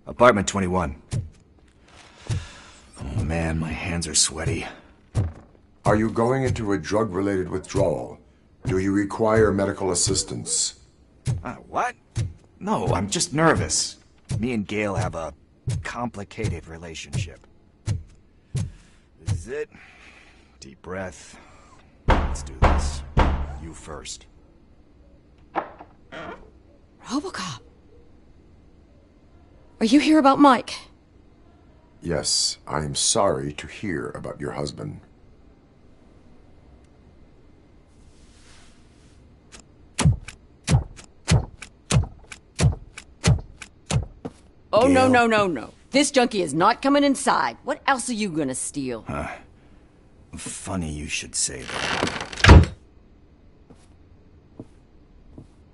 Apartment 21. Oh man, my hands are sweaty. Are you going into a drug-related withdrawal? Do you require medical assistance? What? No, I'm just nervous. Me and Gail have a complicated relationship. This is it. Deep breath. Let's do this. You first. Robocop. Are you here about Mike? Yes, I am sorry to hear about your husband. Oh, Gail? no. This junkie is not coming inside. What else are you gonna steal? Funny you should say that.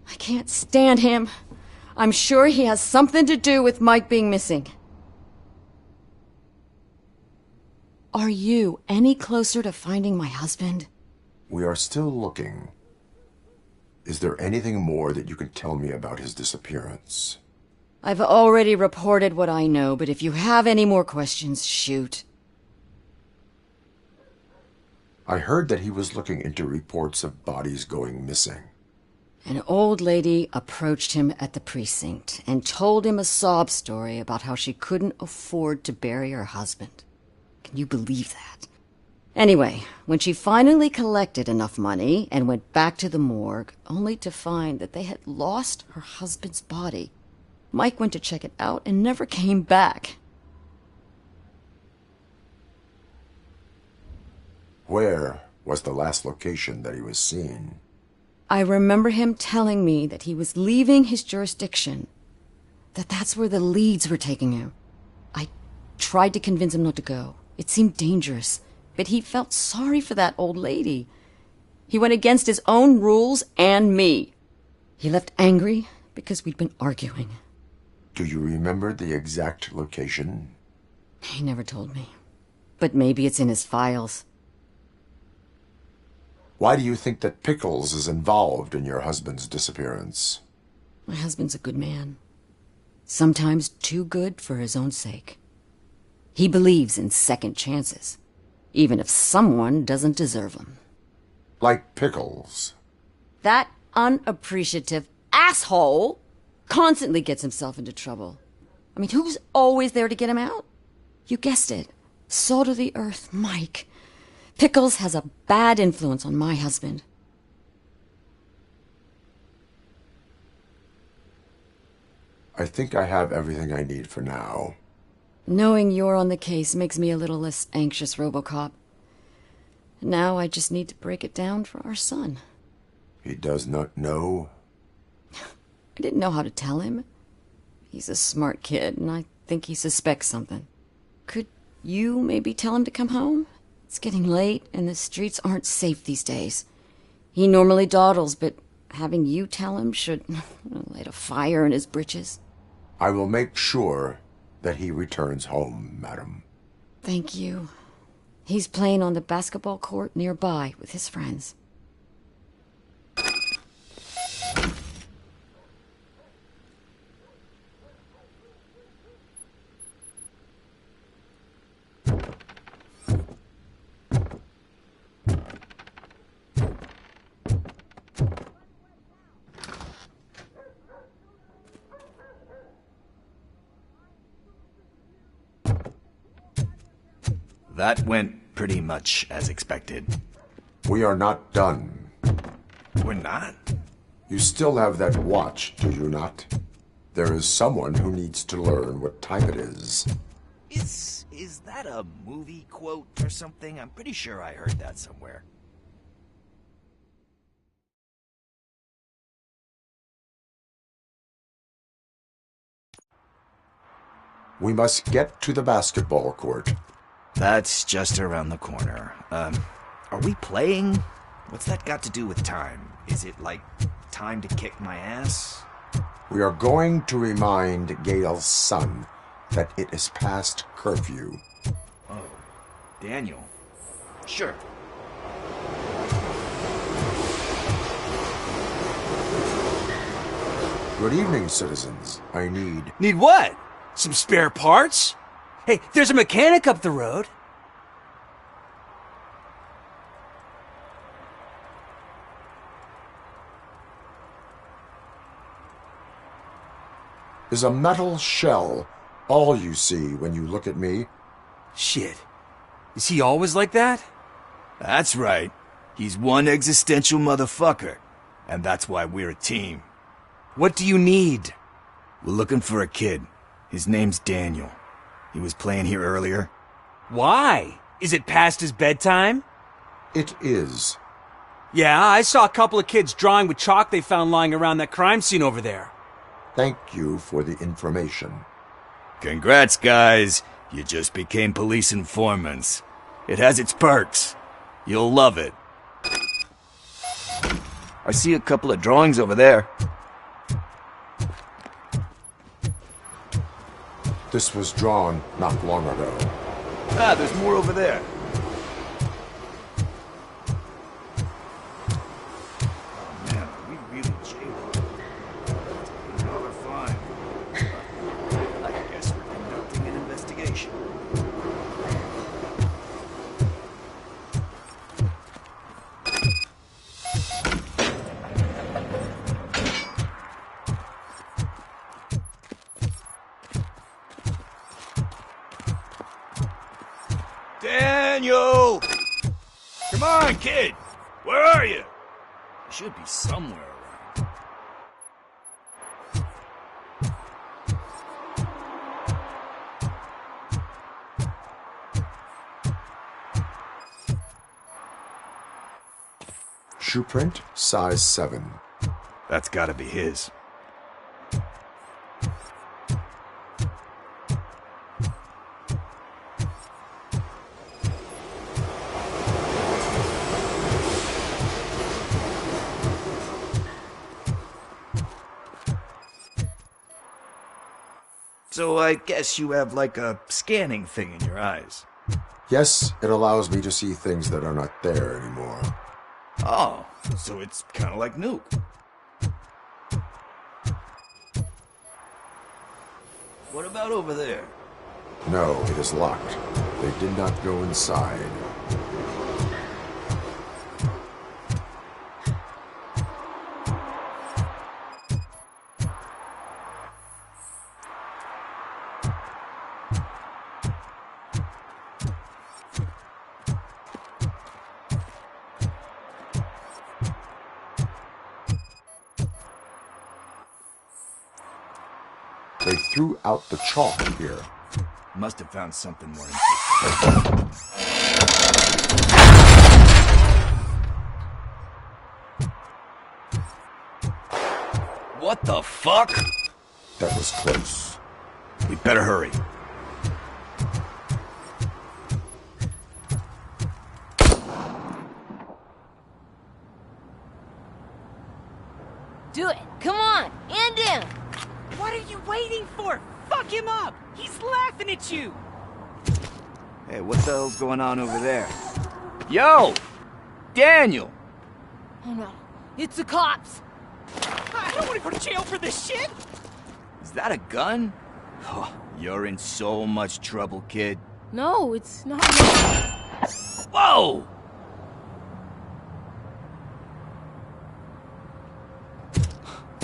I can't stand him. I'm sure he has something to do with Mike being missing. Are you any closer to finding my husband? We are still looking. Is there anything more that you can tell me about his disappearance? I've already reported what I know, but if you have any more questions, shoot. I heard that he was looking into reports of bodies going missing. An old lady approached him at the precinct and told him a sob story about how she couldn't afford to bury her husband. Can you believe that? Anyway, when she finally collected enough money and went back to the morgue, only to find that they had lost her husband's body, Mike went to check it out and never came back. Where was the last location that he was seen? I remember him telling me that he was leaving his jurisdiction, that's where the leads were taking him. I tried to convince him not to go. It seemed dangerous, but he felt sorry for that old lady. He went against his own rules and me. He left angry because we'd been arguing. Do you remember the exact location? He never told me, but maybe it's in his files. Why do you think that Pickles is involved in your husband's disappearance? My husband's a good man. Sometimes too good for his own sake. He believes in second chances, even if someone doesn't deserve them. Like Pickles. That unappreciative asshole constantly gets himself into trouble. I mean, who's always there to get him out? You guessed it. Salt of the earth, Mike. Pickles has a bad influence on my husband. I think I have everything I need for now. Knowing you're on the case makes me a little less anxious, Robocop. Now I just need to break it down for our son. He does not know? I didn't know how to tell him. He's a smart kid, and I think he suspects something. Could you maybe tell him to come home? It's getting late, and the streets aren't safe these days. He normally dawdles, but having you tell him should light a fire in his britches. I will make sure that he returns home, madam. Thank you. He's playing on the basketball court nearby with his friends. That went pretty much as expected. We are not done. We're not? You still have that watch, do you not? There is someone who needs to learn what time it is. Is that a movie quote or something? I'm pretty sure I heard that somewhere. We must get to the basketball court. That's just around the corner. Are we playing? What's that got to do with time? Is it like time to kick my ass? We are going to remind Gail's son that it is past curfew. Oh, Daniel. Sure. Good evening, citizens. I need... Need what? Some spare parts? Hey, there's a mechanic up the road. Is a metal shell all you see when you look at me? Shit. Is he always like that? That's right. He's one existential motherfucker. And that's why we're a team. What do you need? We're looking for a kid. His name's Daniel. He was playing here earlier. Why? Is it past his bedtime? It is. Yeah, I saw a couple of kids drawing with chalk they found lying around that crime scene over there. Thank you for the information. Congrats, guys. You just became police informants. It has its perks. You'll love it. I see a couple of drawings over there. This was drawn not long ago. Ah, there's more over there. Man, we really jailed. Another fine. I guess we're conducting an investigation. Daniel! Come on, kid! Where are you? You should be somewhere around. Shoe print, size 7. That's gotta be his. So I guess you have like a scanning thing in your eyes. Yes, it allows me to see things that are not there anymore. Oh, so it's kind of like Nuke. What about over there? No, it is locked. They did not go inside. They threw out the chalk here. Must have found something more interesting. What the fuck? That was close. We better hurry. Do it! Come on! End him! What are you waiting for? Fuck him up! He's laughing at you! Hey, what the hell's going on over there? Yo! Daniel! Oh no, it's the cops! I don't want to go to jail for this shit! Is that a gun? Oh, you're in so much trouble, kid. No, it's not. Whoa!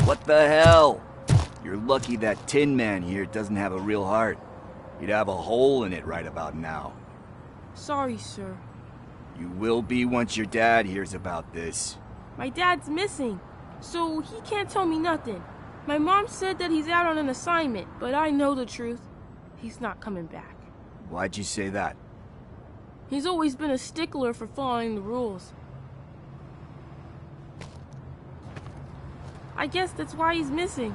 What the hell? You're lucky that Tin Man here doesn't have a real heart. He'd have a hole in it right about now. Sorry, sir. You will be once your dad hears about this. My dad's missing, so he can't tell me nothing. My mom said that he's out on an assignment, but I know the truth. He's not coming back. Why'd you say that? He's always been a stickler for following the rules. I guess that's why he's missing.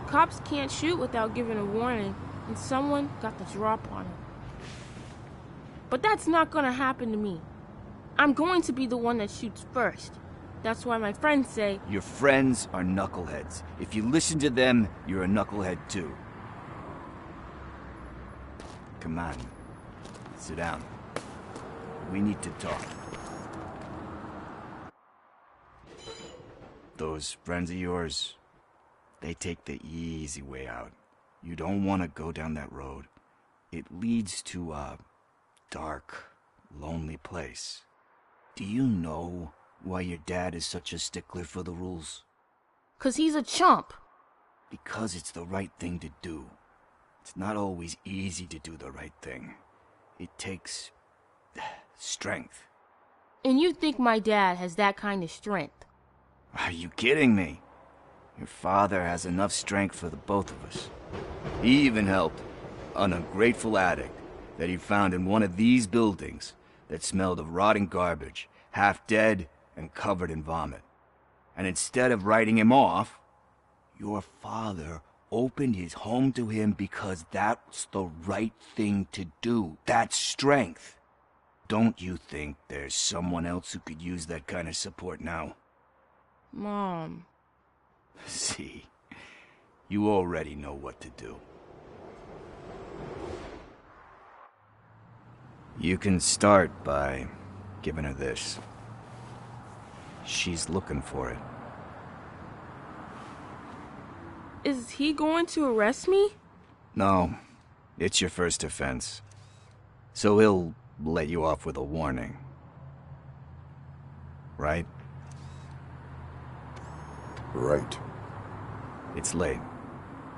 Cops can't shoot without giving a warning, and someone got the drop on him. But that's not gonna happen to me. I'm going to be the one that shoots first. That's why my friends say... Your friends are knuckleheads. If you listen to them, you're a knucklehead too. Come on. Sit down. We need to talk. Those friends of yours, they take the easy way out. You don't want to go down that road. It leads to a dark, lonely place. Do you know why your dad is such a stickler for the rules? 'Cause he's a chump. Because it's the right thing to do. It's not always easy to do the right thing. It takes strength. And you think my dad has that kind of strength? Are you kidding me? Your father has enough strength for the both of us. He even helped an ungrateful addict that he found in one of these buildings that smelled of rotting garbage, half dead and covered in vomit. And instead of writing him off, your father opened his home to him because that's the right thing to do. That's strength. Don't you think there's someone else who could use that kind of support now? Mom. See, you already know what to do. You can start by giving her this. She's looking for it. Is he going to arrest me? No, it's your first offense. So he'll let you off with a warning. Right? Right. It's late.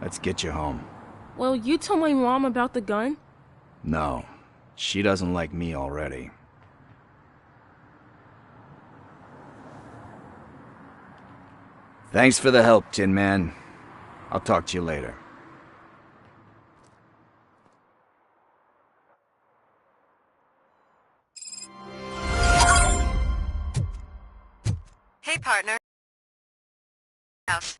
Let's get you home. Well, you told my mom about the gun? No, she doesn't like me already. Thanks for the help, Tin Man. I'll talk to you later. Hey, partner. House.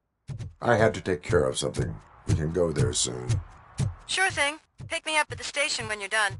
I had to take care of something. We can go there soon. Sure thing. Pick me up at the station when you're done.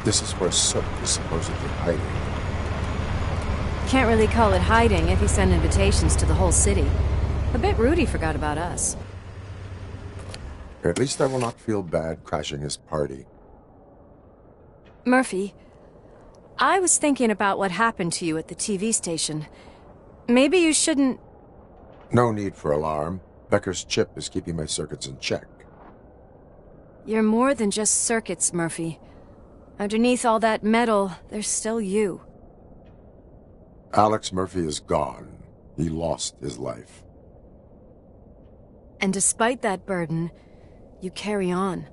This is where Sook is supposedly hiding. Can't really call it hiding if you send invitations to the whole city. A bit rude he forgot about us. At least I will not feel bad crashing his party. Murphy, I was thinking about what happened to you at the TV station. Maybe you shouldn't... No need for alarm. Becker's chip is keeping my circuits in check. You're more than just circuits, Murphy. Underneath all that metal, there's still you. Alex Murphy is gone. He lost his life. And despite that burden, you carry on.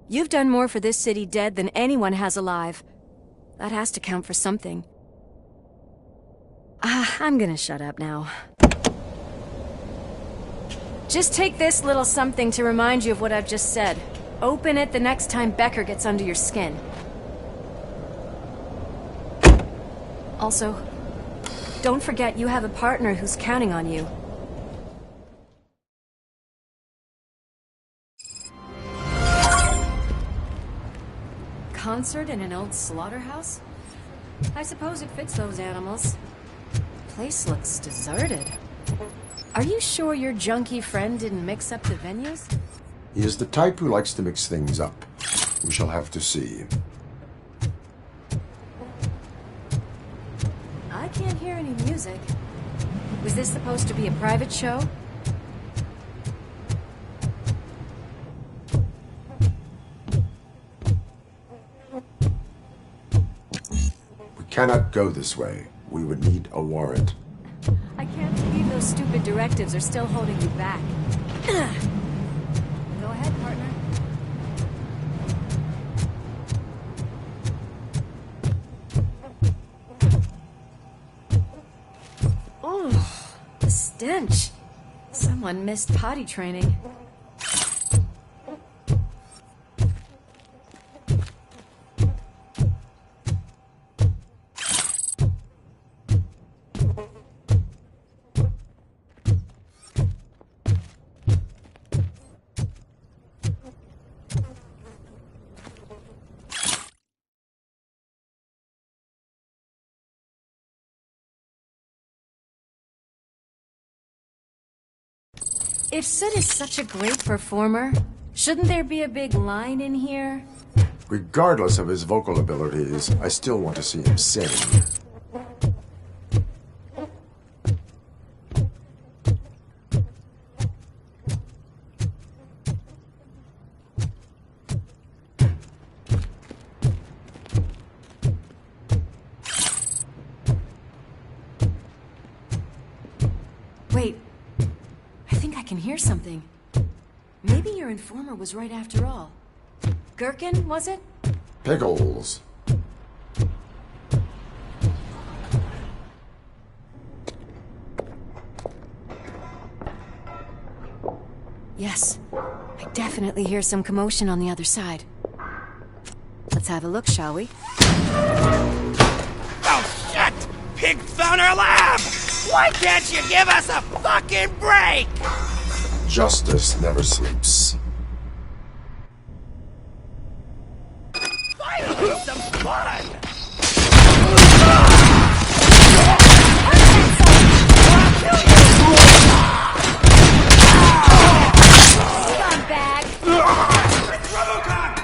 You've done more for this city dead than anyone has alive. That has to count for something. I'm gonna shut up now. Just take this little something to remind you of what I've just said. Open it the next time Becker gets under your skin. Also, don't forget you have a partner who's counting on you. Concert in an old slaughterhouse? I suppose it fits those animals. Place looks deserted. Are you sure your junkie friend didn't mix up the venues? He is the type who likes to mix things up. We shall have to see. I can't hear any music. Was this supposed to be a private show? We cannot go this way. We would need a warrant. I can't believe those stupid directives are still holding you back. Go ahead, partner. Oh, the stench. Someone missed potty training. If Sid is such a great performer, shouldn't there be a big line in here? Regardless of his vocal abilities, I still want to see him sing. Wait, I think I can hear something. Maybe your informer was right after all. Gherkin, was it? Pickles. Yes, I definitely hear some commotion on the other side. Let's have a look, shall we? Oh, shit! Pig found our lab! Why can't you give us a fucking break? Justice never sleeps. Finally, some fun! Gone bag! It's Robocop!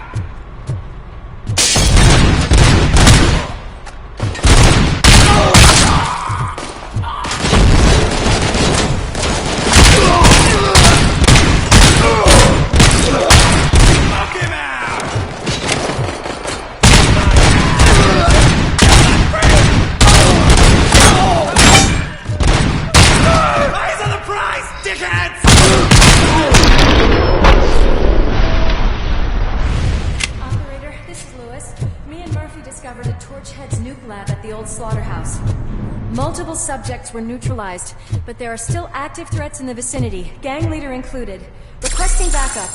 Knock him out! Eyes on the prize, dickheads! Operator, this is Lewis. Me and Murphy discovered a Torchhead's nuke lab at the old slaughterhouse. Multiple subjects were neutralized, but there are still active threats in the vicinity, gang leader included. Requesting backup.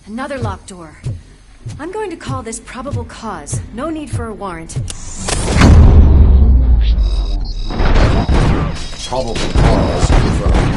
Another locked door. I'm going to call this probable cause. No need for a warrant. Probable cause confirmed.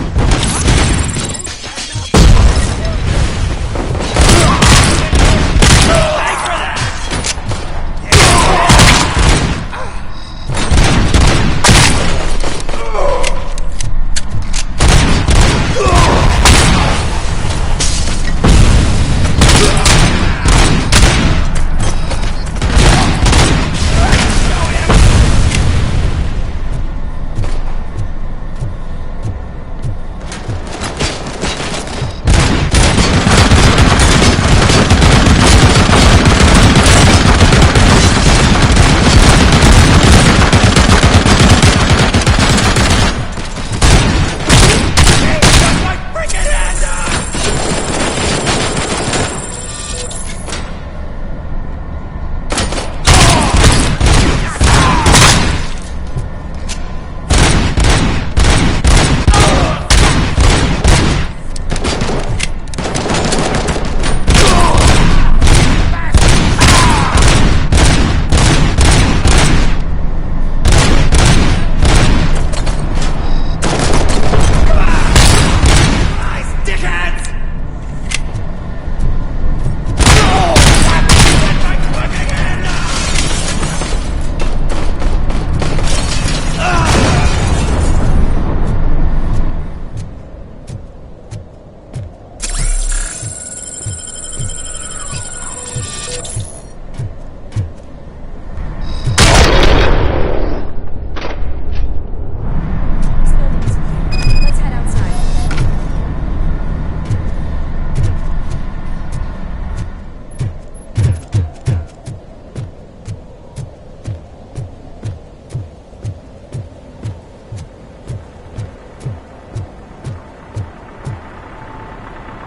Let's head outside.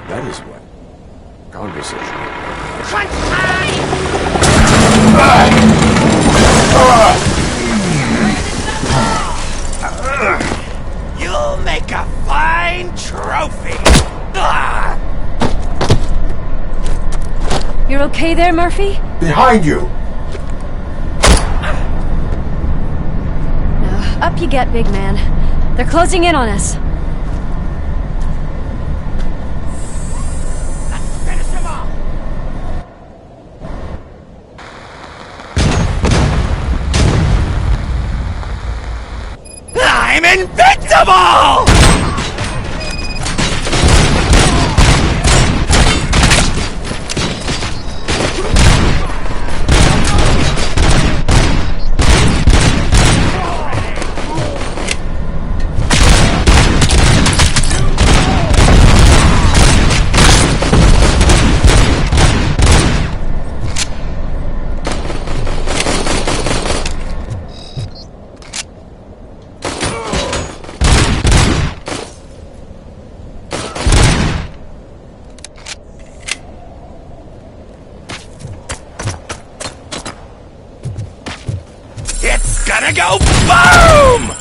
That is what conversation. You'll make a fine trophy! You're okay there, Murphy? Behind you! Up you get, big man. They're closing in on us. Finish him off! gotta go boom!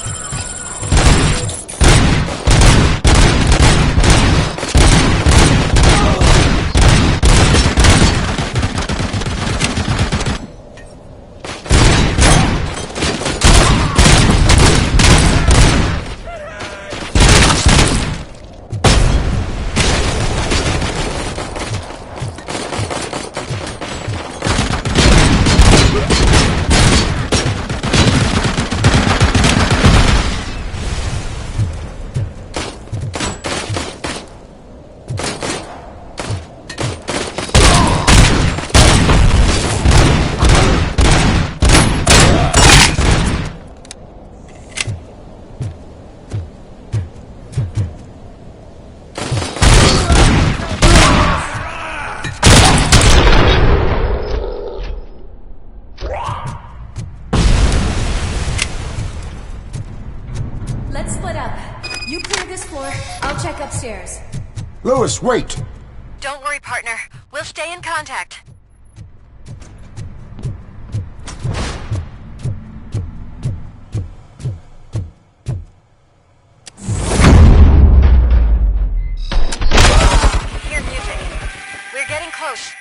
Let's split up. You clear this floor, I'll check upstairs. Lewis, wait! Don't worry, partner. We'll stay in contact. Hear music. We're getting close.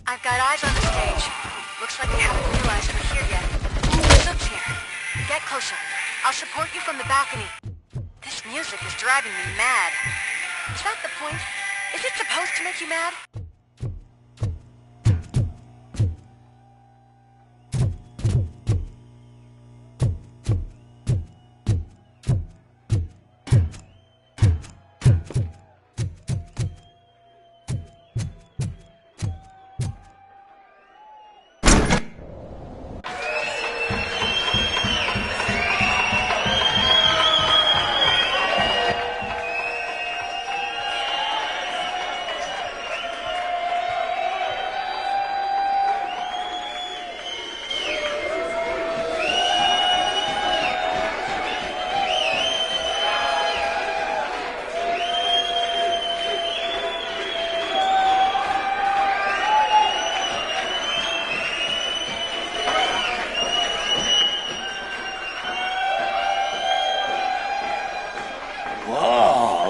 I've got eyes on the stage. Looks like they haven't realized we're here yet. Soup's here. Get closer. I'll support you from the balcony. This music is driving me mad. Is that the point? Is it supposed to make you mad?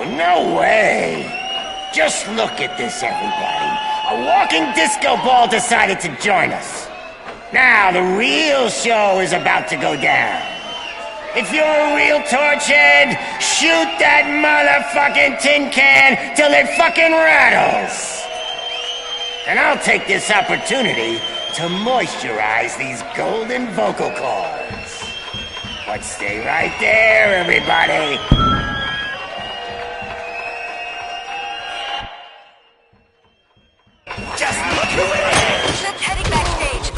No way! Just look at this, everybody. A walking disco ball decided to join us. Now, the real show is about to go down. If you're a real torchhead, shoot that motherfucking tin can till it fucking rattles. And I'll take this opportunity to moisturize these golden vocal cords. But stay right there, everybody. Just look who it is! Ship's heading backstage.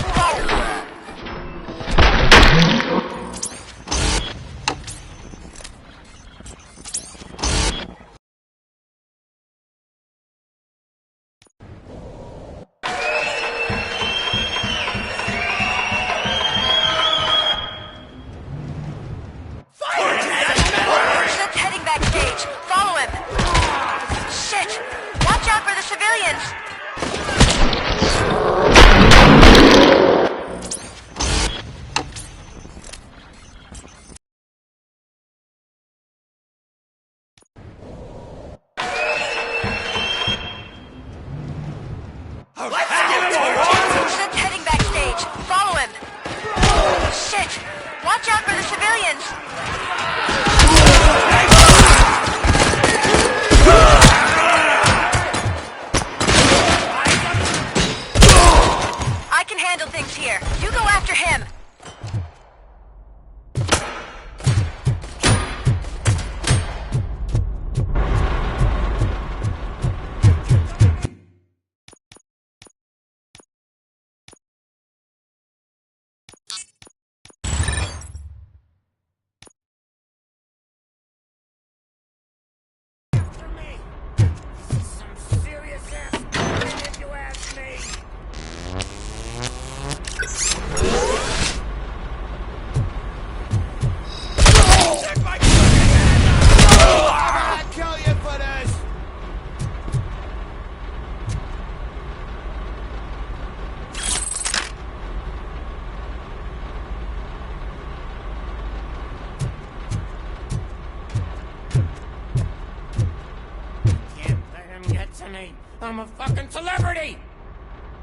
I'm a fucking celebrity!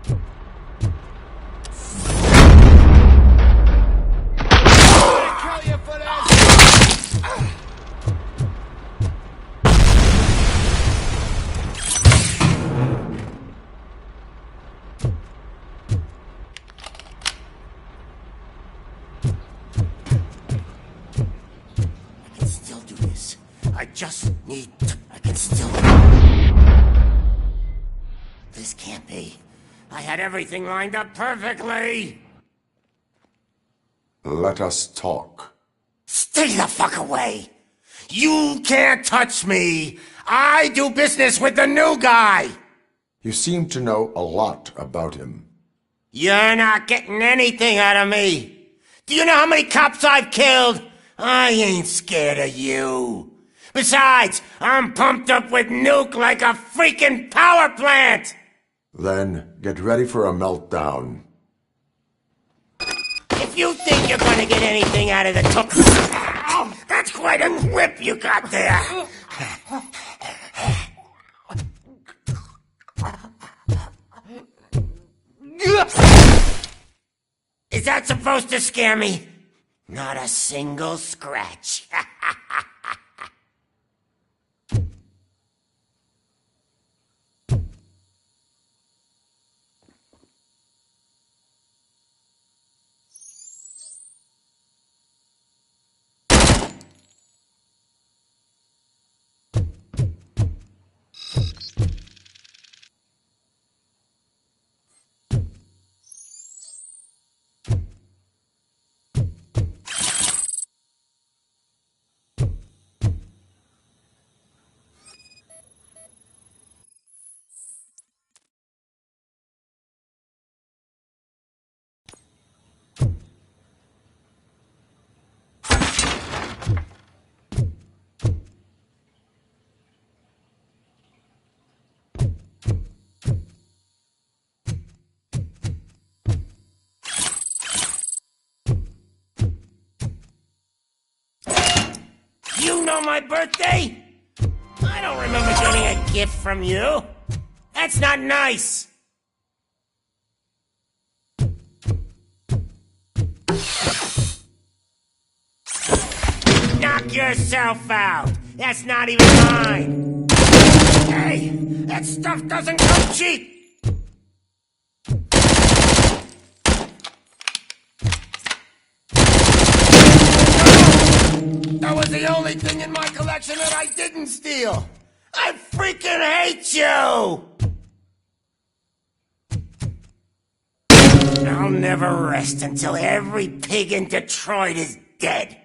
I'm gonna kill you for this! I can still do this. I just need to... I can still... This can't be. I had everything lined up perfectly! Let us talk. Stay the fuck away! You can't touch me! I do business with the new guy! You seem to know a lot about him. You're not getting anything out of me! Do you know how many cops I've killed? I ain't scared of you. Besides, I'm pumped up with nuke like a freaking power plant! Then get ready for a meltdown. If you think you're gonna get anything out of the that's quite a grip you got there! Is that supposed to scare me? Not a single scratch. You know my birthday? I don't remember getting a gift from you. That's not nice. Knock yourself out. That's not even mine. Hey, that stuff doesn't come cheap. That was the only thing in my collection that I didn't steal! I freaking hate you! I'll never rest until every pig in Detroit is dead.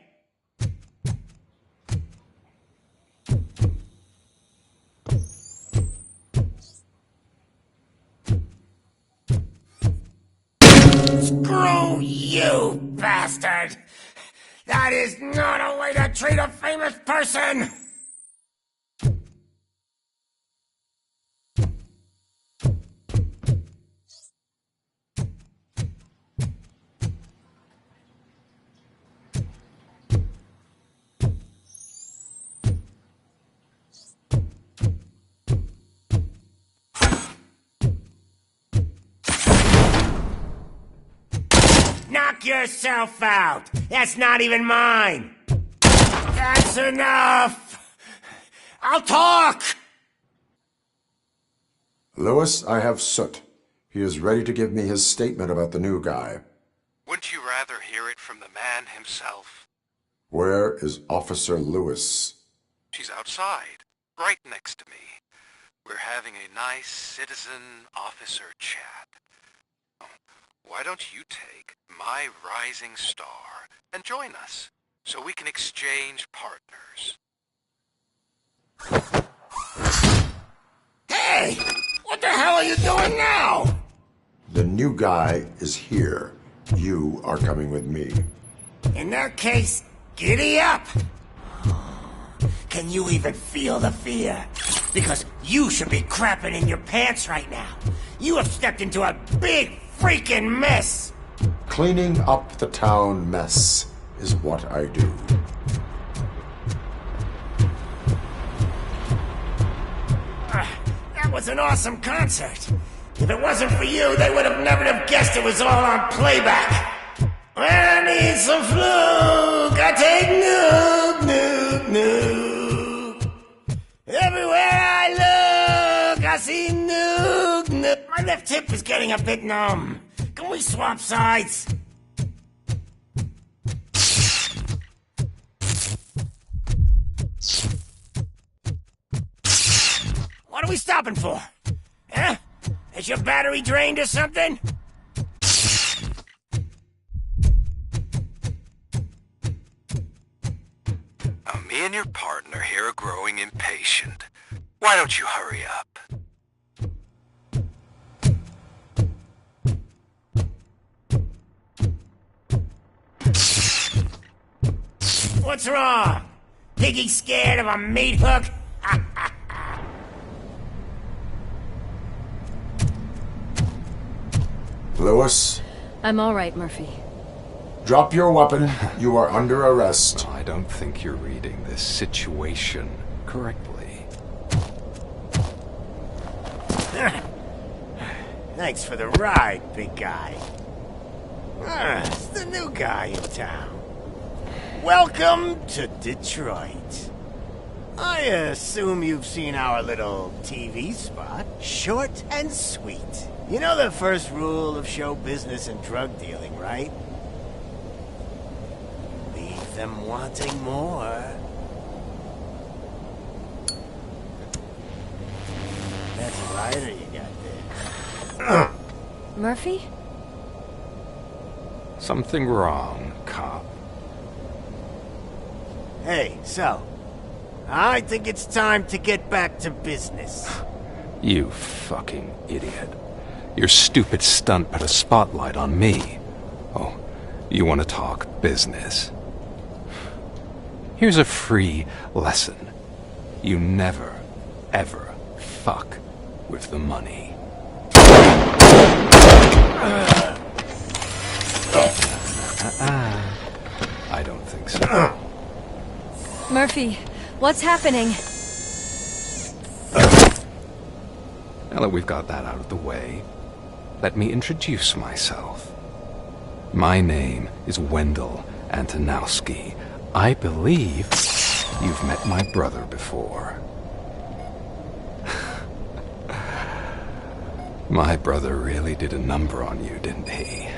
Screw you, bastard! That is not a way to treat a famous person! Knock yourself out! That's not even mine! That's enough! I'll talk! Lewis, I have Soot. He is ready to give me his statement about the new guy. Wouldn't you rather hear it from the man himself? Where is Officer Lewis? She's outside, right next to me. We're having a nice citizen-officer chat. Why don't you take my rising star and join us, so we can exchange partners? Hey! What the hell are you doing now? The new guy is here. You are coming with me. In that case, giddy up! Can you even feel the fear? Because you should be crapping in your pants right now. You have stepped into a big freaking mess! Cleaning up the town mess is what I do. That was an awesome concert. If it wasn't for you, they would have never have guessed it was all on playback. When I need some fluke, I take nuke. Everywhere I look, I see nuke. My left hip is getting a bit numb. Can we swap sides? What are we stopping for? Huh? Is your battery drained or something? Now, me and your partner here are growing impatient. Why don't you hurry up? What's wrong? Piggy scared of a meat hook? Lewis, I'm all right, Murphy. drop your weapon. You are under arrest. I don't think you're reading this situation correctly. Thanks for the ride, big guy. It's the new guy in town. Welcome to Detroit. I assume you've seen our little TV spot. Short and sweet. You know the first rule of show business and drug dealing, right? Leave them wanting more. That's a lighter you got there. Murphy? Something wrong, cop. Hey, so, I think it's time to get back to business. You fucking idiot. Your stupid stunt put a spotlight on me. Oh, you want to talk business? Here's a free lesson. You never, ever fuck with the money. I don't think so. Murphy, what's happening? Now that we've got that out of the way, let me introduce myself. My name is Wendell Antonowski. I believe you've met my brother before. My brother really did a number on you, didn't he?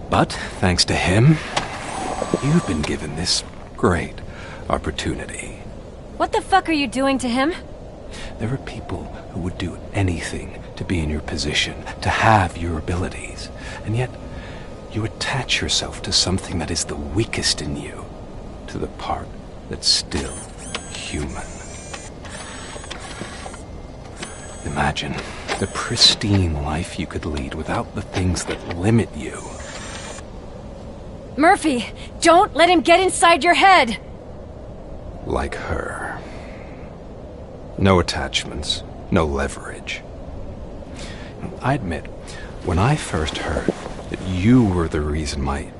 But, thanks to him, you've been given this great opportunity. What the fuck are you doing to him? There are people who would do anything to be in your position, to have your abilities, and yet you attach yourself to something that is the weakest in you, to the part that's still human. Imagine the pristine life you could lead without the things that limit you. Murphy, don't let him get inside your head! Like her. No attachments, no leverage. I admit, when I first heard that you were the reason my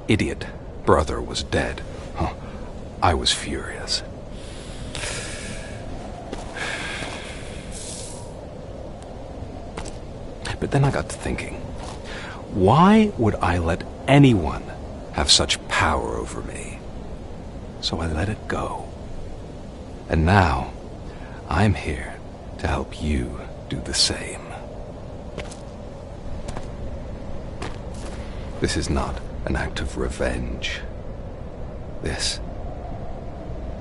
idiot brother was dead, I was furious. But then I got to thinking, why would I let anyone have such power over me? So I let it go. And now, I'm here to help you do the same. This is not an act of revenge. This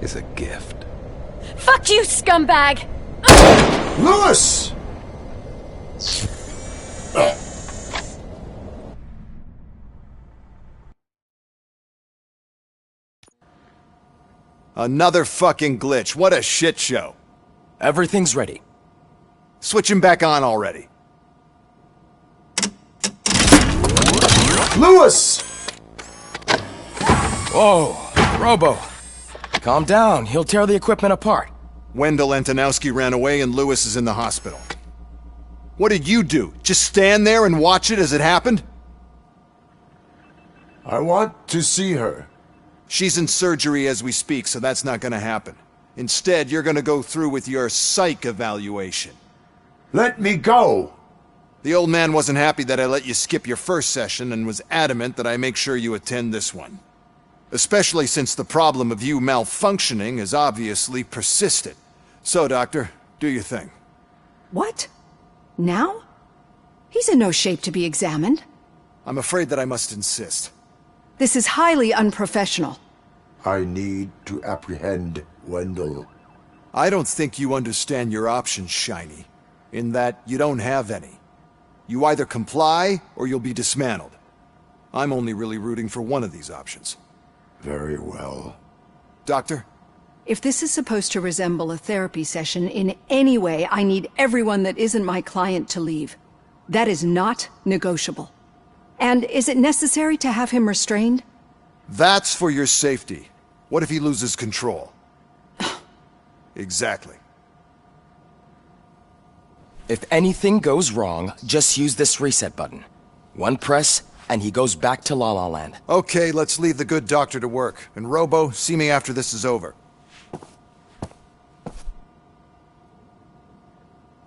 is a gift. Fuck you, scumbag! Lewis! Another fucking glitch. What a shit show. Everything's ready. Switch him back on already. Lewis! Whoa, Robo. Calm down. He'll tear the equipment apart. Wendell Antonowski ran away and Lewis is in the hospital. What did you do? Just stand there and watch it as it happened? I want to see her. She's in surgery as we speak, so that's not gonna happen. Instead, you're gonna go through with your psych evaluation. Let me go! The old man wasn't happy that I let you skip your first session and was adamant that I make sure you attend this one. Especially since the problem of you malfunctioning has obviously persisted. So, Doctor, do your thing. What? Now? He's in no shape to be examined. I'm afraid that I must insist. This is highly unprofessional. I need to apprehend Wendell. I don't think you understand your options, Shiny. In that you don't have any. You either comply, or you'll be dismantled. I'm only really rooting for one of these options. Very well. Doctor? If this is supposed to resemble a therapy session in any way, I need everyone that isn't my client to leave. That is not negotiable. And is it necessary to have him restrained? That's for your safety. What if he loses control? Exactly. If anything goes wrong, just use this reset button. One press, and he goes back to La La Land. Okay, let's leave the good doctor to work. And Robo, see me after this is over.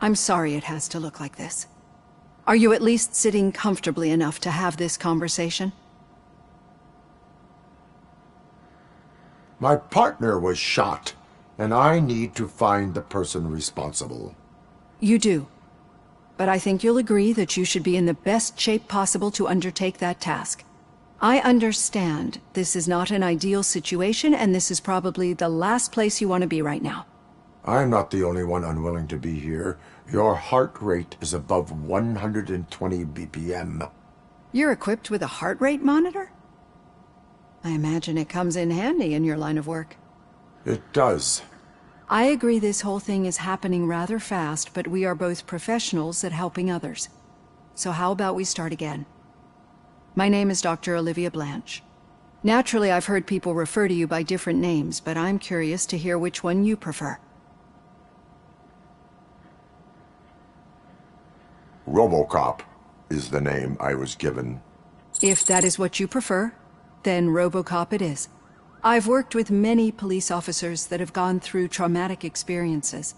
I'm sorry it has to look like this. Are you at least sitting comfortably enough to have this conversation? My partner was shot, and I need to find the person responsible. You do. But I think you'll agree that you should be in the best shape possible to undertake that task. I understand this is not an ideal situation, and this is probably the last place you want to be right now. I'm not the only one unwilling to be here. Your heart rate is above 120 BPM. You're equipped with a heart rate monitor? I imagine it comes in handy in your line of work. It does. I agree this whole thing is happening rather fast, but we are both professionals at helping others. So how about we start again? My name is Dr. Olivia Blanche. Naturally, I've heard people refer to you by different names, but I'm curious to hear which one you prefer. Robocop is the name I was given. If that is what you prefer, then Robocop it is. I've worked with many police officers that have gone through traumatic experiences,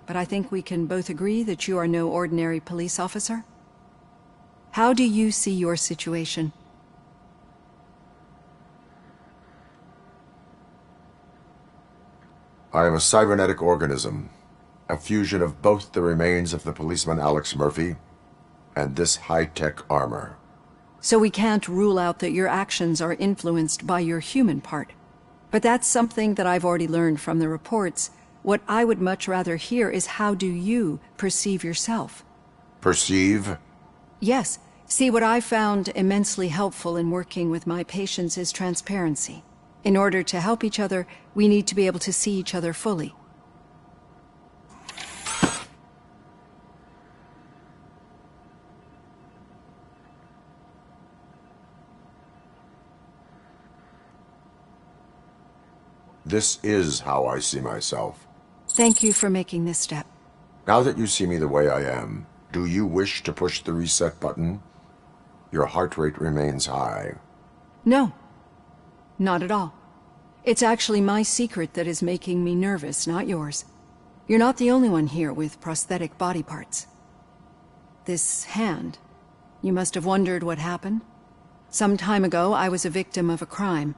but I think we can both agree that you are no ordinary police officer. How do you see your situation? I am a cybernetic organism, a fusion of both the remains of the policeman Alex Murphy and this high-tech armor. So we can't rule out that your actions are influenced by your human part. But that's something that I've already learned from the reports. What I would much rather hear is how do you perceive yourself? Perceive? Yes. See, what I found immensely helpful in working with my patients is transparency. In order to help each other, we need to be able to see each other fully. This is how I see myself. Thank you for making this step. Now that you see me the way I am, do you wish to push the reset button? Your heart rate remains high. No. Not at all. It's actually my secret that is making me nervous, not yours. You're not the only one here with prosthetic body parts. This hand, you must have wondered what happened. Some time ago, I was a victim of a crime.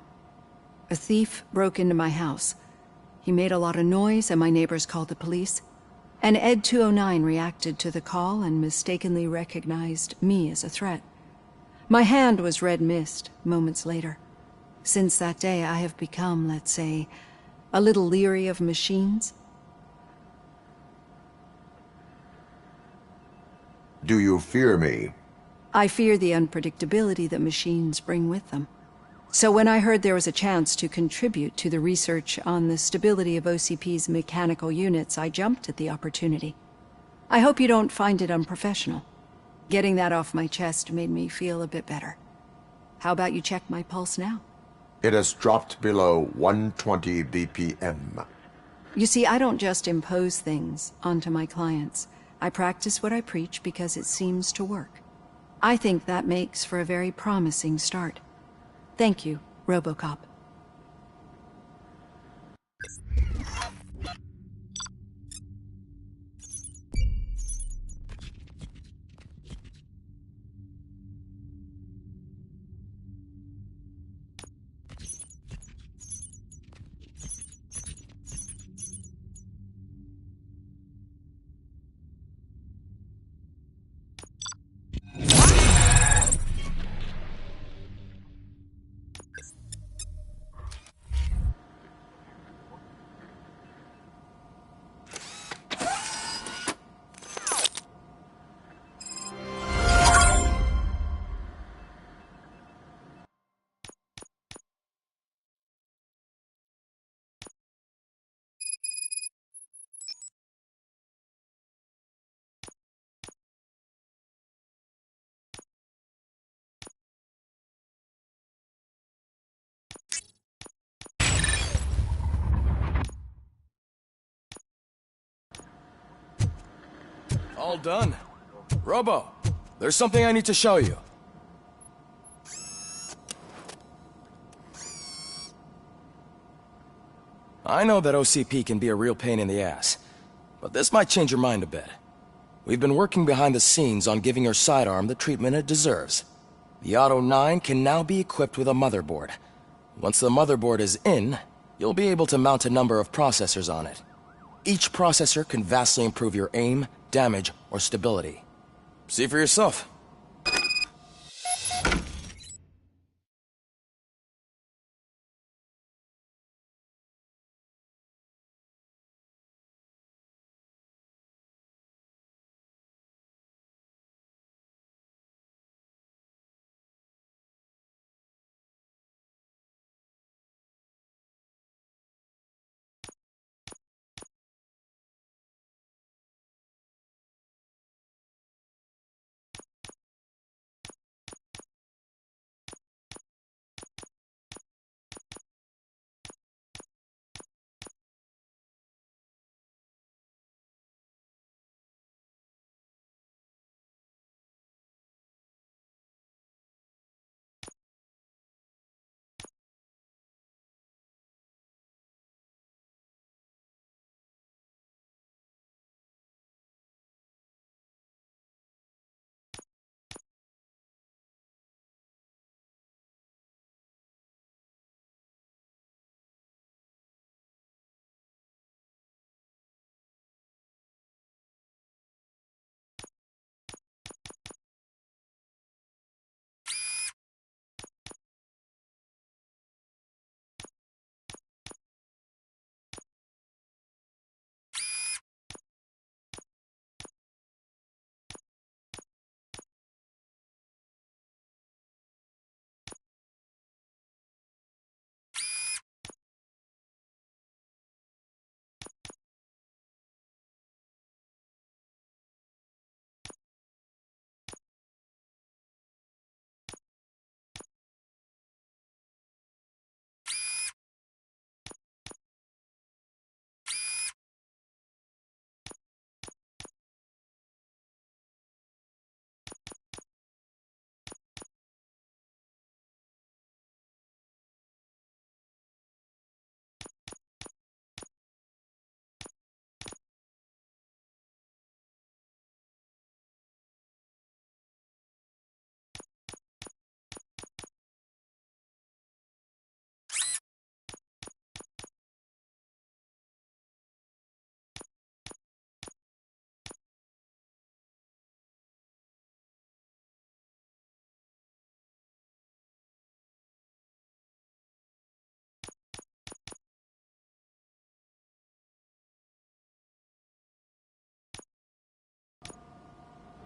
A thief broke into my house. He made a lot of noise and my neighbors called the police. And Ed 209 reacted to the call and mistakenly recognized me as a threat. My hand was red mist moments later. Since that day, I have become, let's say, a little leery of machines. Do you fear me? I fear the unpredictability that machines bring with them. So when I heard there was a chance to contribute to the research on the stability of OCP's mechanical units, I jumped at the opportunity. I hope you don't find it unprofessional. Getting that off my chest made me feel a bit better. How about you check my pulse now? It has dropped below 120 BPM. You see, I don't just impose things onto my clients. I practice what I preach because it seems to work. I think that makes for a very promising start. Thank you, Robocop. All done. Robo, there's something I need to show you. I know that OCP can be a real pain in the ass, but this might change your mind a bit. We've been working behind the scenes on giving your sidearm the treatment it deserves. The Auto 9 can now be equipped with a motherboard. Once the motherboard is in, you'll be able to mount a number of processors on it. Each processor can vastly improve your aim, damage, or stability. See for yourself.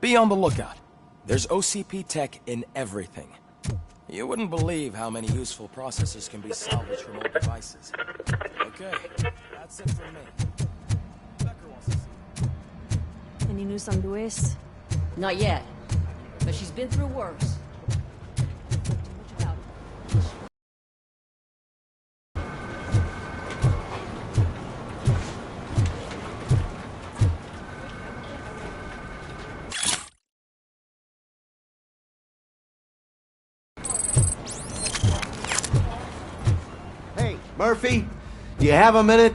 Be on the lookout. There's OCP tech in everything. You wouldn't believe how many useful processors can be salvaged from old devices. Okay, that's it from me. Becker wants to see you. Any news on Luis? Not yet, but she's been through worse. Murphy, do you have a minute?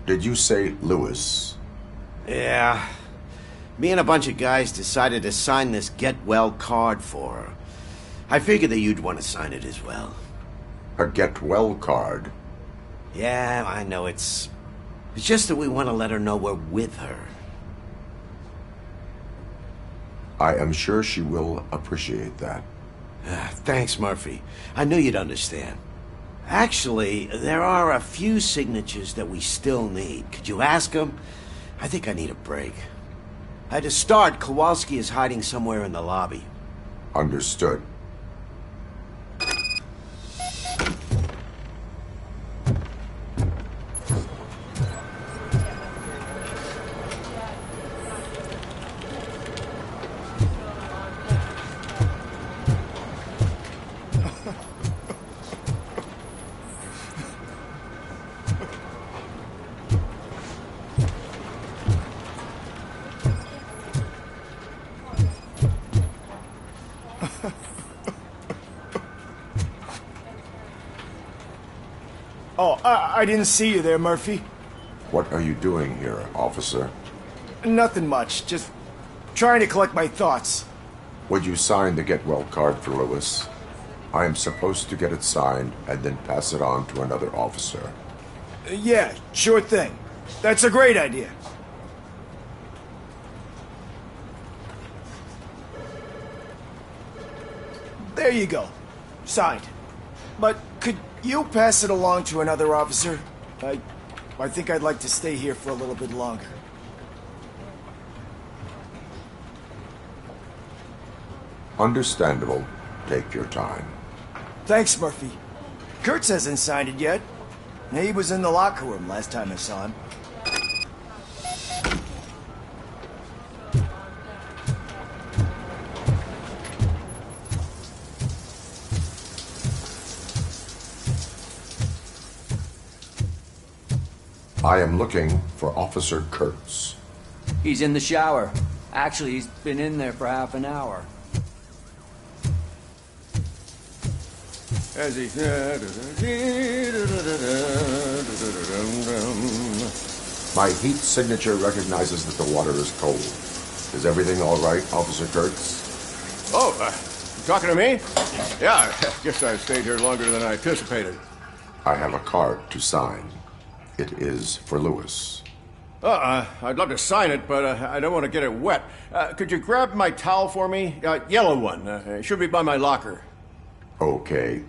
Did you say Lewis? Yeah. Me and a bunch of guys decided to sign this get well card for her. I figured that you'd want to sign it as well. A get well card? Yeah, I know it's just that we want to let her know we're with her. I am sure she will appreciate that. Thanks, Murphy. I knew you'd understand. Actually, there are a few signatures that we still need. Could you ask them? I think I need a break. To start, Kowalski is hiding somewhere in the lobby. Understood. Oh, I didn't see you there, Murphy. What are you doing here, officer? Nothing much. Just trying to collect my thoughts. Would you sign the get well card for Lewis? I am supposed to get it signed and then pass it on to another officer. Yeah, sure thing. That's a great idea. There you go. Signed. But could you pass it along to another officer? I think I'd like to stay here for a little bit longer. Understandable. Take your time. Thanks, Murphy. Kurtz hasn't signed it yet. He was in the locker room last time I saw him. I am looking for Officer Kurtz. He's in the shower. Actually, he's been in there for half an hour. As he said... My heat signature recognizes that the water is cold. Is everything all right, Officer Kurtz? Oh, you talking to me? Yeah, I guess I stayed here longer than I anticipated. I have a card to sign. It is for Lewis. I'd love to sign it, but I don't want to get it wet. Could you grab my towel for me? Yellow one. It should be by my locker. Okay.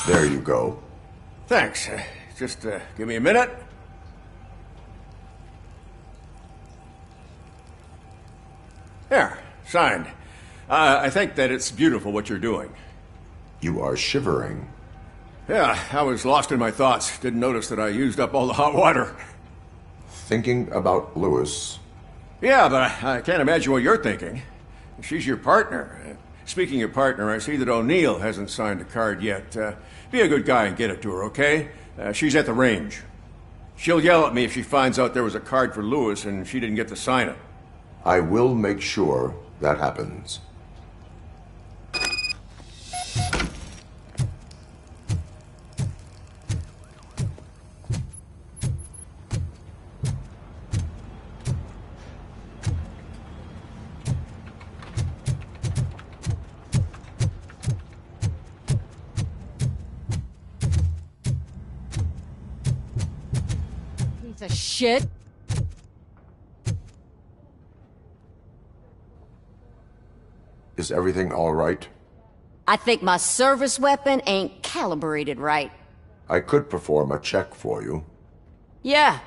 There you go. Thanks. Just give me a minute. There, signed. I think that it's beautiful what you're doing. You are shivering. Yeah, I was lost in my thoughts. Didn't notice that I used up all the hot water. Thinking about Lewis. Yeah, but I can't imagine what you're thinking. She's your partner. Speaking of partner, I see that O'Neill hasn't signed the card yet. Be a good guy and get it to her, okay? She's at the range. She'll yell at me if she finds out there was a card for Lewis and she didn't get to sign it. I will make sure that happens. Piece of shit. Is everything all right? I think my service weapon ain't calibrated right. I could perform a check for you. Yeah.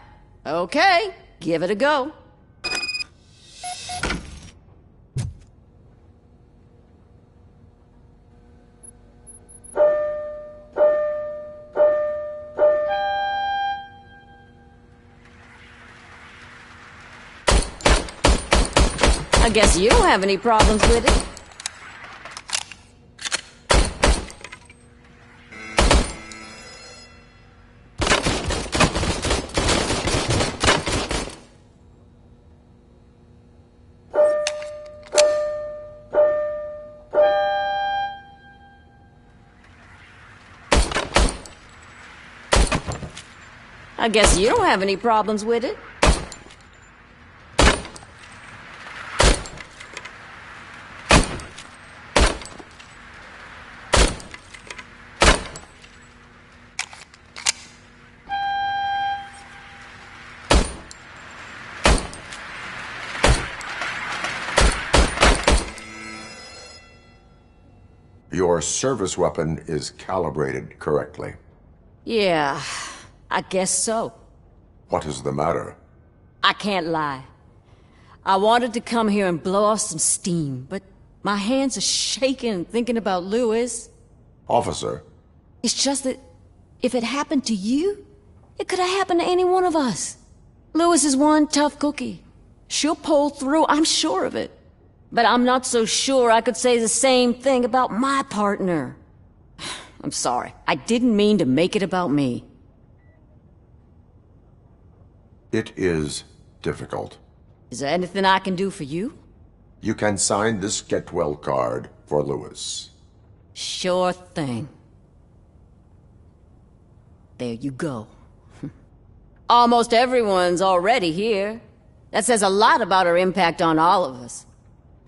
Okay. Give it a go. I guess you don't have any problems with it. I guess you don't have any problems with it. Your service weapon is calibrated correctly. Yeah, I guess so. What is the matter? I can't lie. I wanted to come here and blow off some steam, but my hands are shaking thinking about Lewis. Officer. It's just that if it happened to you, it could have happened to any one of us. Lewis is one tough cookie. She'll pull through, I'm sure of it. But I'm not so sure I could say the same thing about my partner. I'm sorry. I didn't mean to make it about me. It is difficult. Is there anything I can do for you? You can sign this Get Well card for Lewis. Sure thing. There you go. Almost everyone's already here. That says a lot about her impact on all of us.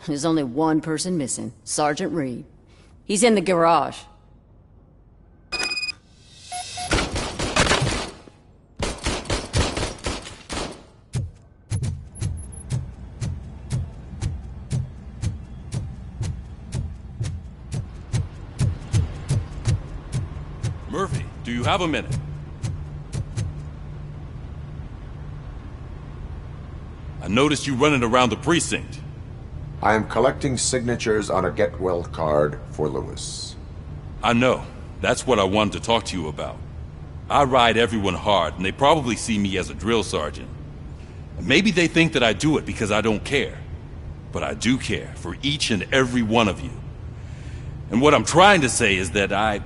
There's only one person missing, Sergeant Reed. He's in the garage. Murphy, do you have a minute? I noticed you running around the precinct. I am collecting signatures on a Get Well card for Lewis. I know. That's what I wanted to talk to you about. I ride everyone hard, and they probably see me as a drill sergeant. Maybe they think that I do it because I don't care. But I do care for each and every one of you. And what I'm trying to say is that I'd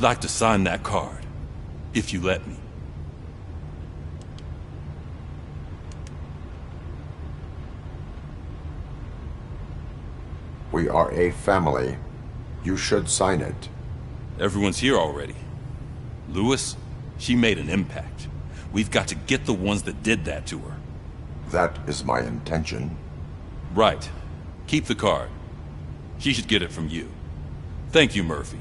like to sign that card, if you let me. We are a family. You should sign it. Everyone's here already. Lewis, she made an impact. We've got to get the ones that did that to her. That is my intention. Right. Keep the card. She should get it from you. Thank you, Murphy.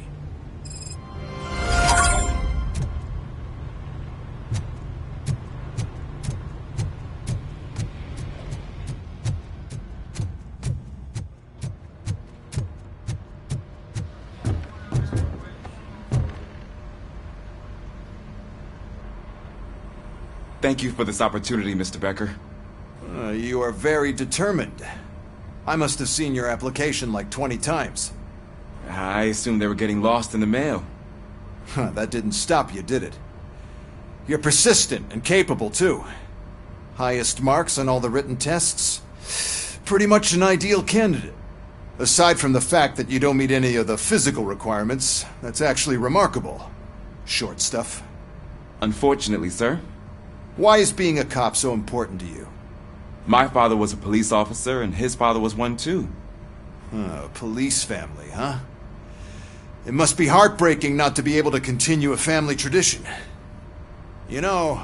Thank you for this opportunity, Mr. Becker. You are very determined. I must have seen your application like 20 times. I assumed they were getting lost in the mail. That didn't stop you, did it? You're persistent and capable, too. Highest marks on all the written tests. pretty much an ideal candidate. Aside from the fact that you don't meet any of the physical requirements, that's actually remarkable. Short stuff. Unfortunately, sir. Why is being a cop so important to you? My father was a police officer, and his father was one too. A police family, huh? It must be heartbreaking not to be able to continue a family tradition. You know,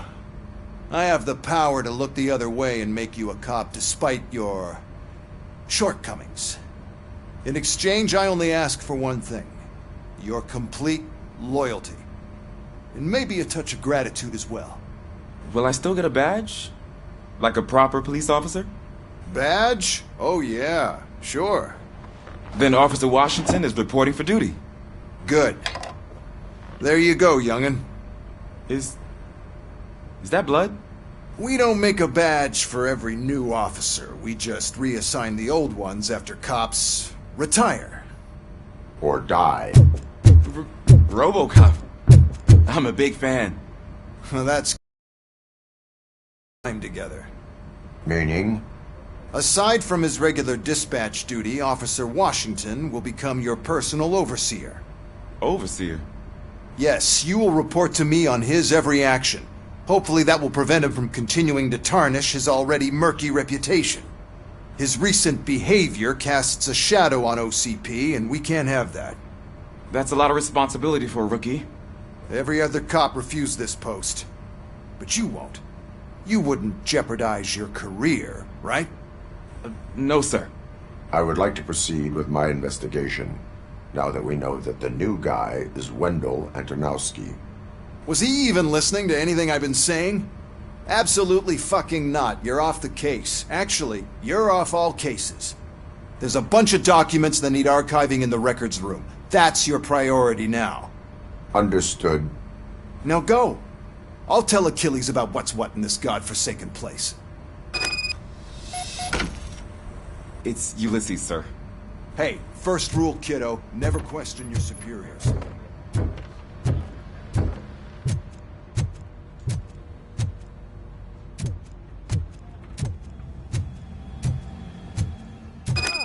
I have the power to look the other way and make you a cop despite your shortcomings. In exchange, I only ask for one thing. Your complete loyalty. And maybe a touch of gratitude as well. Will I still get a badge? Like a proper police officer? Badge? Oh yeah, sure. Then Officer Washington is reporting for duty. Good. There you go, young'un. Is that blood? We don't make a badge for every new officer. We just reassign the old ones after cops retire. Or die. Robocop. I'm a big fan. Well, that's time together. Meaning? Aside from his regular dispatch duty, Officer Washington will become your personal overseer. Overseer? Yes, you will report to me on his every action. Hopefully that will prevent him from continuing to tarnish his already murky reputation. His recent behavior casts a shadow on OCP, and we can't have that. That's a lot of responsibility for a rookie. Every other cop refused this post. But you won't. You wouldn't jeopardize your career, right? No, sir. I would like to proceed with my investigation, now that we know that the new guy is Wendell Antonowski. Was he even listening to anything I've been saying? Absolutely fucking not. You're off the case. Actually, you're off all cases. There's a bunch of documents that need archiving in the records room. That's your priority now. Understood. Now go. I'll tell Achilles about what's what in this godforsaken place. It's Ulysses, sir. Hey, first rule, kiddo. Never question your superiors.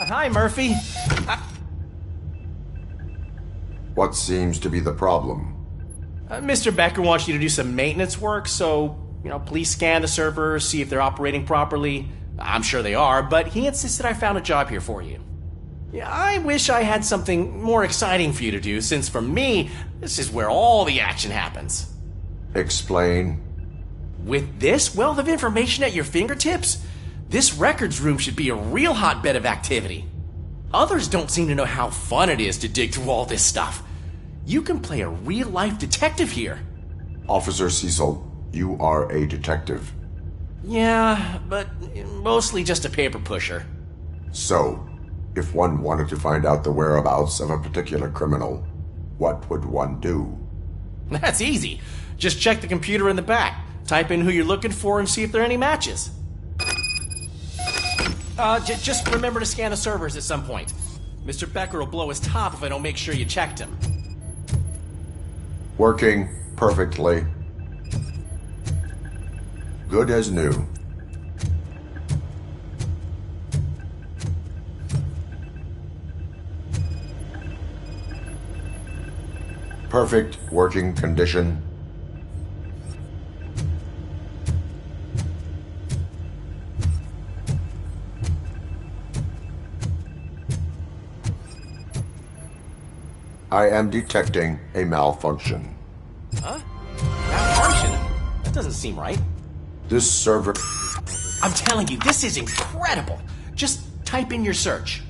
Hi, Murphy. What seems to be the problem? Mr. Becker wants you to do some maintenance work, so, please scan the servers, see if they're operating properly. I'm sure they are, but he insisted I found a job here for you. Yeah, I wish I had something more exciting for you to do, since for me, this is where all the action happens. Explain. With this wealth of information at your fingertips, this records room should be a real hotbed of activity. Others don't seem to know how fun it is to dig through all this stuff. You can play a real-life detective here. Officer Cecil, you are a detective. Yeah, but mostly just a paper pusher. So, if one wanted to find out the whereabouts of a particular criminal, what would one do? That's easy. Just check the computer in the back, type in who you're looking for, and see if there are any matches. Just remember to scan the servers at some point. Mr. Becker will blow his top if I don't make sure you checked him. Working perfectly. Good as new. Perfect working condition. I am detecting a malfunction. Huh? Malfunction? That doesn't seem right. This server... I'm telling you, this is incredible. Just type in your search.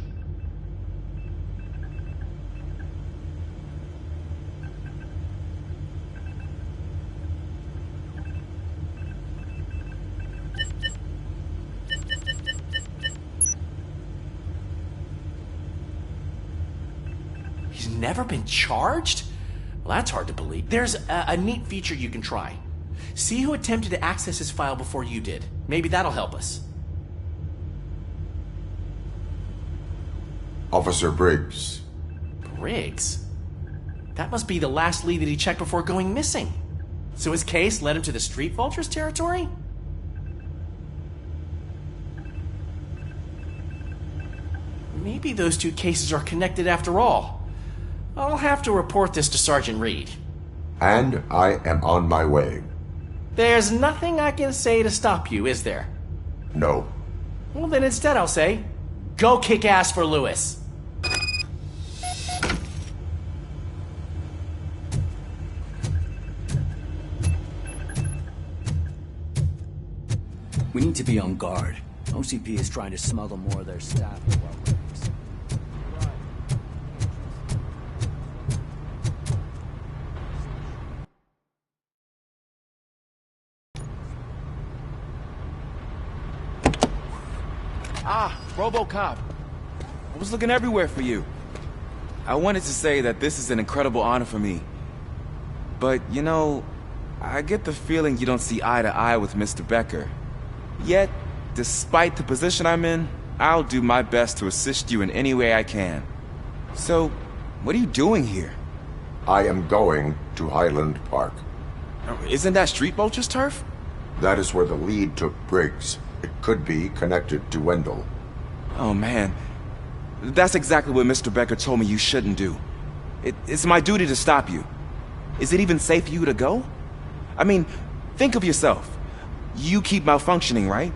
He's never been charged? Well, that's hard to believe. There's a neat feature you can try. See who attempted to access his file before you did. Maybe that'll help us. Officer Briggs. Briggs? That must be the last lead that he checked before going missing. So his case led him to the Street Vultures territory? Maybe those two cases are connected after all. I'll have to report this to Sergeant Reed. And I am on my way. There's nothing I can say to stop you, is there? No. Well, then instead I'll say, go kick ass for Lewis. We need to be on guard. OCP is trying to smuggle more of their staff into our ranks. Ah, Robocop. I was looking everywhere for you. I wanted to say that this is an incredible honor for me. But, you know, I get the feeling you don't see eye to eye with Mr. Becker. Yet, despite the position I'm in, I'll do my best to assist you in any way I can. So, what are you doing here? I am going to Highland Park. Isn't that Street Vulture's turf? That is where the lead took Briggs. It could be connected to Wendell. Oh man, that's exactly what Mr. Becker told me you shouldn't do. It's my duty to stop you. Is it even safe for you to go? I mean, think of yourself. You keep malfunctioning, right?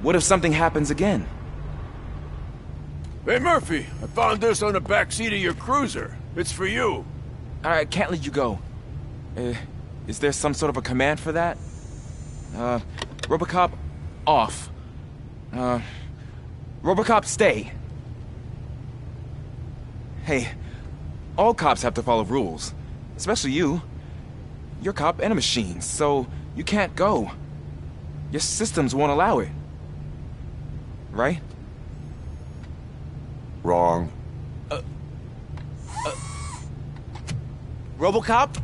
What if something happens again? Hey, Murphy, I found this on the back seat of your cruiser. It's for you. I can't let you go. Is there some sort of a command for that? Robocop, off. Robocop, stay. Hey, all cops have to follow rules. Especially you. You're a cop and a machine, so you can't go. Your systems won't allow it. Right? Wrong. Robocop?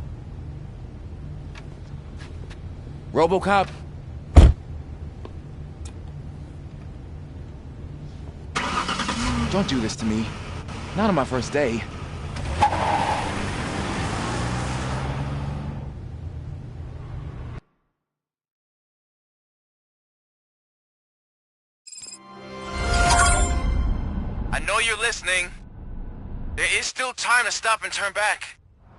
Robocop? Don't do this to me. Not on my first day. I know you're listening. There is still time to stop and turn back.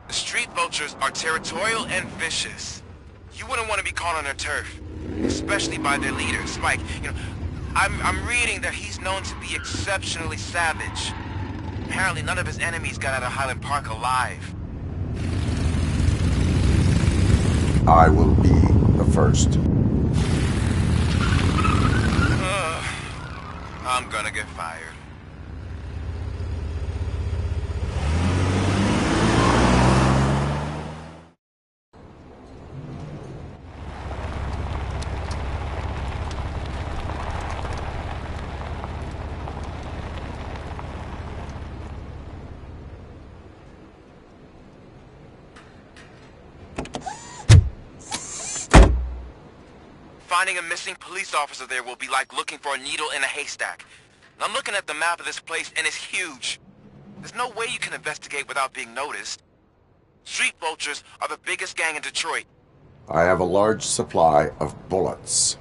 The street vultures are territorial and vicious. You wouldn't want to be caught on their turf, especially by their leader, Spike. You know, I'm reading that he's known to be exceptionally savage. Apparently none of his enemies got out of Highland Park alive. I will be the first. I'm gonna get fired. Finding a missing police officer there will be like looking for a needle in a haystack. And I'm looking at the map of this place, and it's huge. There's no way you can investigate without being noticed. Street vultures are the biggest gang in Detroit. I have a large supply of bullets.